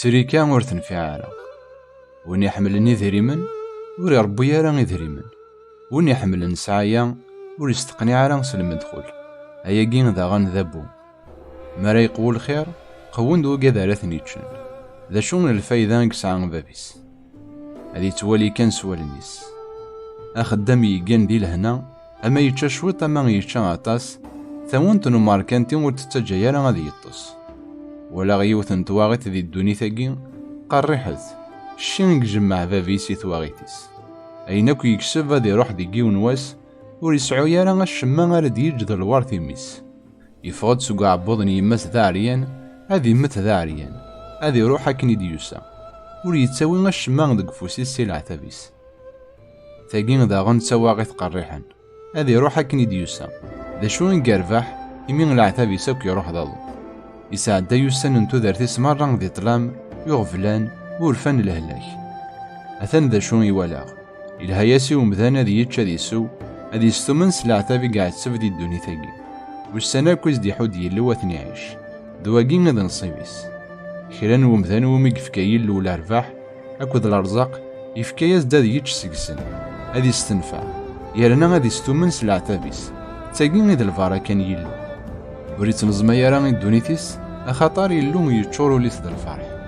تريكا ور تنفع راه، وين يحمل إذريمن ور يربي راه إذريمن، وين يحمل نسعايا ور يستقنع راه سلم مدخول. هياكي داغن ذابو ما راه يقول الخير قوند وكذا ثنيتشن ذا شون الفايدة يسعى بابيس. هذي توالي كان سوالنيس أخدام يجان دي لهنا، أما يتشا شويط أما يتشا عطاس ثوانت ماركانتي ور تتجايا راه غادي يطس. ولا غيوث نتواغيت ذي الدوني ثاقي قريحت الشين يجمع بابيسي ثواغيتيس. أيناكو يكسب غادي يروح دي كيون واس ور يسعو يارا الشما غاد يجد الوار تيميس. يفقد سوق عبوض يماس ذا عريان هادي مت ذا عريان، هادي يروح أكني ديوسا ور يتساوي الشما دق فوسيس سيلع تابيس. ثاقين داغن تسواغيت قريحا هادي يروح أكني ديوسا ذا شو يقرفح يمين العتابيس أوك يروح ضلو. يساعد يوسن انتو دارتيس مرة ذي طلام يغفلان ورفان الهلاك. أثن ذا شو يوالاغ الهياسي ومذان ذي يتشا ذي سو هذي يستمن سلعتابي قاعد تسفدي الدوني ثاقي. والسنة كوز دي حود يلو أثني عيش دواقين غدا نصيبيس. خيران ومذان ومي يفكاي يلو الأرباح أكود الأرزاق يفكاي يزداد يتش سكسن هذي يستنفع يارنا غادي يستمن سلعتابيس تاقين غدا الفارا كان يلو وريت نزما يارا الدونيتيس أخطار يلو يتشورو ليس دا الفرح.